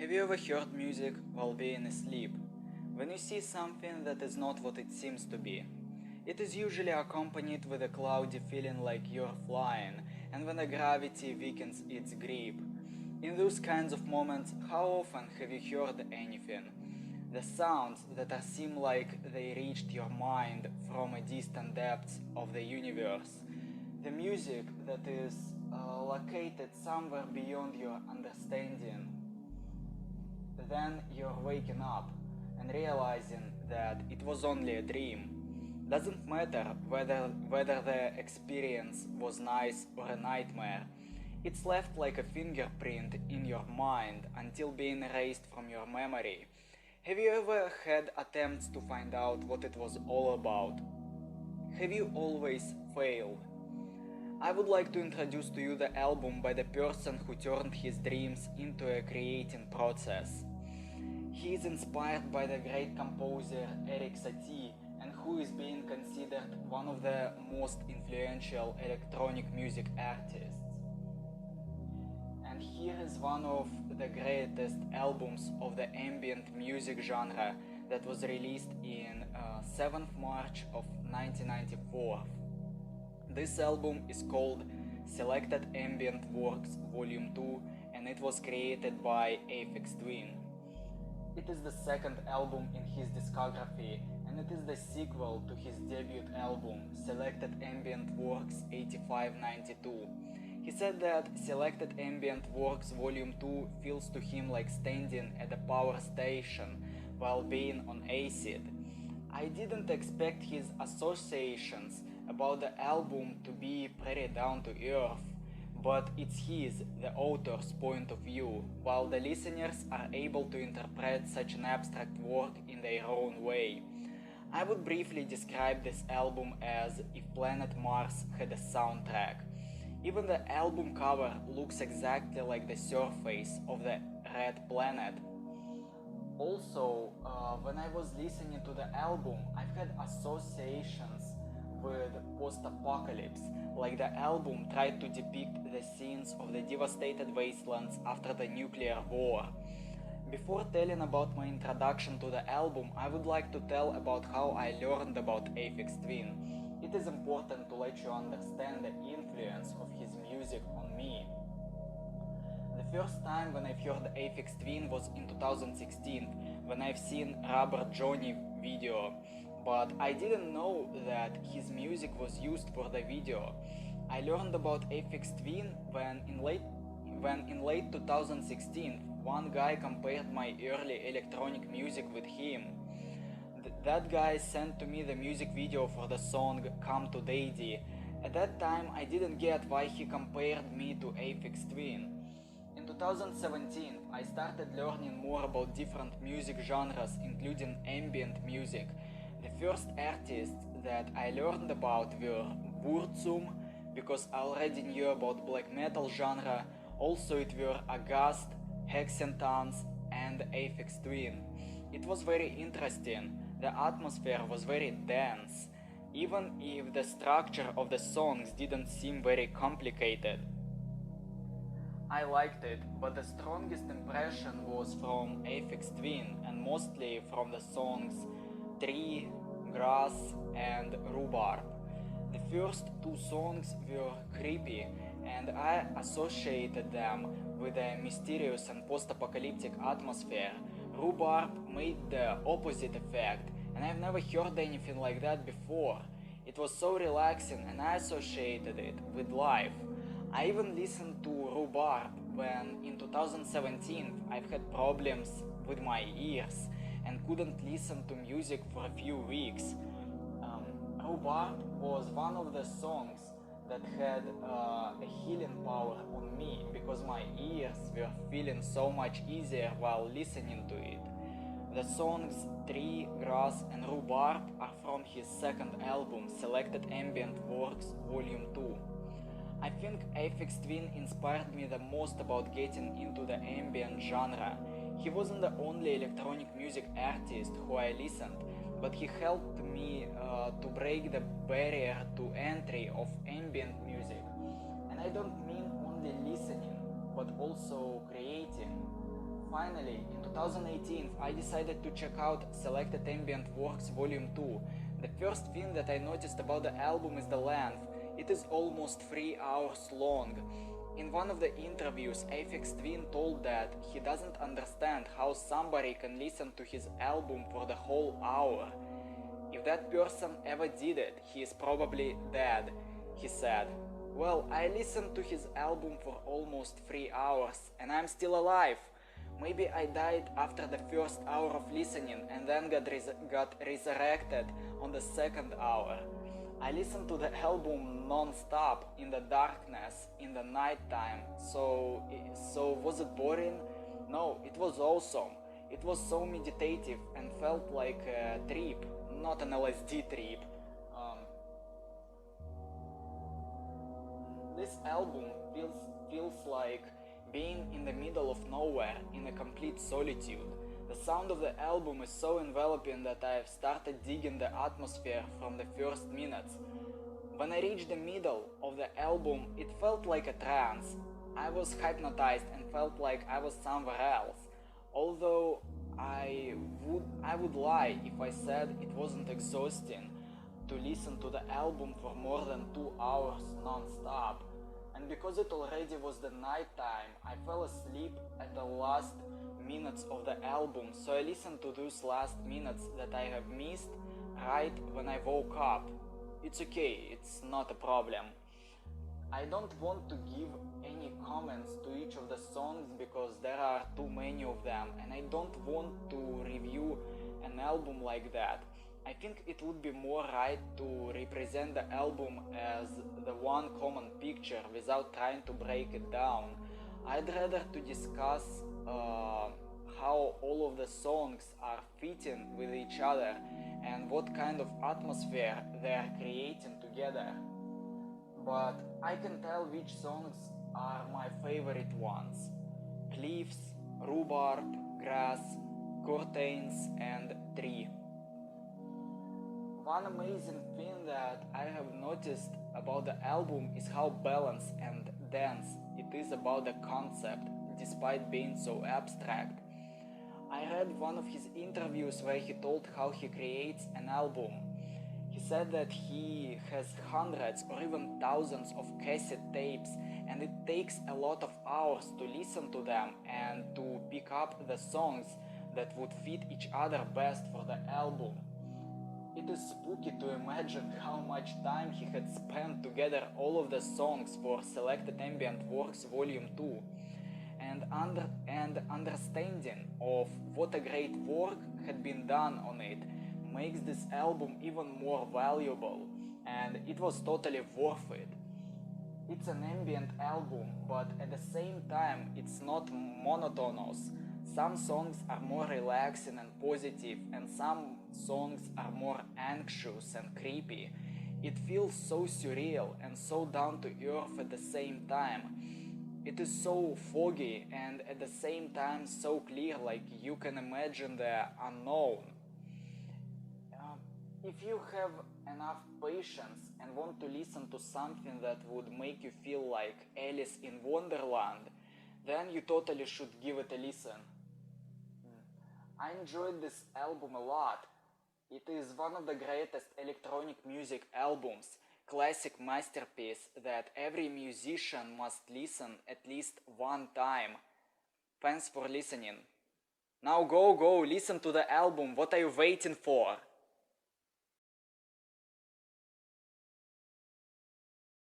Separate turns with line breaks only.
Have you ever heard music while being asleep? When you see something that is not what it seems to be. It is usually accompanied with a cloudy feeling like you're flying, and when the gravity weakens its grip. In those kinds of moments, how often have you heard anything? The sounds that seem like they reached your mind from a distant depths of the universe. The music that is located somewhere beyond your understanding. Then you're waking up and realizing that it was only a dream. Doesn't matter whether the experience was nice or a nightmare. It's left like a fingerprint in your mind until being erased from your memory. Have you ever had attempts to find out what it was all about? Have you always failed? I would like to introduce to you the album by the person who turned his dreams into a creating process. He is inspired by the great composer Eric Satie, and who is being considered one of the most influential electronic music artists. And here is one of the greatest albums of the ambient music genre that was released in 7th March of 1994. This album is called Selected Ambient Works Volume II, and it was created by Aphex Twin. It is the second album in his discography, and it is the sequel to his debut album, Selected Ambient Works 8592. He said that Selected Ambient Works Volume II feels to him like standing at a power station while being on acid. I didn't expect his associations about the album to be pretty down to earth, but it's his, the author's, point of view, while the listeners are able to interpret such an abstract work in their own way. I would briefly describe this album as if Planet Mars had a soundtrack. Even the album cover looks exactly like the surface of the red planet. Also, when I was listening to the album, I've had associations with post-apocalypse, like the album tried to depict the scenes of the devastated wastelands after the nuclear war. Before telling about my introduction to the album, I would like to tell about how I learned about Aphex Twin. It is important to let you understand the influence of his music on me. The first time when I've heard Aphex Twin was in 2016, when I've seen Rhubarb Johnny video, but I didn't know that his music was used for the video. I learned about Aphex Twin when in late 2016 one guy compared my early electronic music with him. That guy sent to me the music video for the song Come to Daddy. At that time I didn't get why he compared me to Aphex Twin. In 2017 I started learning more about different music genres, including ambient music. The first artists that I learned about were Burzum, because I already knew about black metal genre. Also it were Agast, Hexentons and Aphex Twin. It was very interesting. The atmosphere was very dense, even if the structure of the songs didn't seem very complicated. I liked it, but the strongest impression was from Aphex Twin, and mostly from the songs Tree, Grass and Rhubarb. The first two songs were creepy, and I associated them with a mysterious and post-apocalyptic atmosphere. Rhubarb made the opposite effect, and I've never heard anything like that before. It was so relaxing, and I associated it with life. I even listened to Rhubarb when in 2017 I've had problems with my ears and couldn't listen to music for a few weeks. Rhubarb was one of the songs that had a healing power on me, because my ears were feeling so much easier while listening to it. The songs Tree, Grass and Rhubarb are from his second album, Selected Ambient Works Volume II. I think Aphex Twin inspired me the most about getting into the ambient genre. He wasn't the only electronic music artist who I listened, but he helped me to break the barrier to entry of ambient music. And I don't mean only listening, but also creating. Finally, in 2018, I decided to check out Selected Ambient Works Volume II. The first thing that I noticed about the album is the length. It is almost 3 hours long. In one of the interviews, Aphex Twin told that he doesn't understand how somebody can listen to his album for the whole hour. If that person ever did it, he is probably dead, he said. Well, I listened to his album for almost 3 hours and I'm still alive. Maybe I died after the first hour of listening and then got resurrected on the second hour. I listened to the album non-stop, in the darkness, in the nighttime. So was it boring? No, it was awesome. It was so meditative and felt like a trip, not an LSD trip. This album feels like being in the middle of nowhere, in a complete solitude. The sound of the album is so enveloping that I have started digging the atmosphere from the first minutes. When I reached the middle of the album, it felt like a trance. I was hypnotized and felt like I was somewhere else. Although I would lie if I said it wasn't exhausting to listen to the album for more than 2 hours non-stop. And because it already was the night time, I fell asleep at the last minutes of the album, so I listened to those last minutes that I have missed right when I woke up. It's okay, it's not a problem. I don't want to give any comments to each of the songs because there are too many of them, and I don't want to review an album like that. I think it would be more right to represent the album as the one common picture without trying to break it down. I'd rather to discuss how all of the songs are fitting with each other and what kind of atmosphere they are creating together. But I can tell which songs are my favorite ones. Cliffs, Rhubarb, Grass, Curtains and Tree. One amazing thing that I have noticed about the album is how balanced and dense it is about the concept, despite being so abstract. I read one of his interviews where he told how he creates an album. He said that he has hundreds or even thousands of cassette tapes, and it takes a lot of hours to listen to them and to pick up the songs that would fit each other best for the album. It is spooky to imagine how much time he had spent to gather all of the songs for Selected Ambient Works Volume II, and understanding of what a great work had been done on it makes this album even more valuable, and it was totally worth it. It's an ambient album, but at the same time it's not monotonous. Some songs are more relaxing and positive, and some songs are more anxious and creepy. It feels so surreal and so down to earth at the same time. It is so foggy and at the same time so clear, like you can imagine the unknown. If you have enough patience and want to listen to something that would make you feel like Alice in Wonderland, then you totally should give it a listen. I enjoyed this album a lot. It is one of the greatest electronic music albums, classic masterpiece that every musician must listen at least one time. Thanks for listening. Now go listen to the album, what are you waiting for?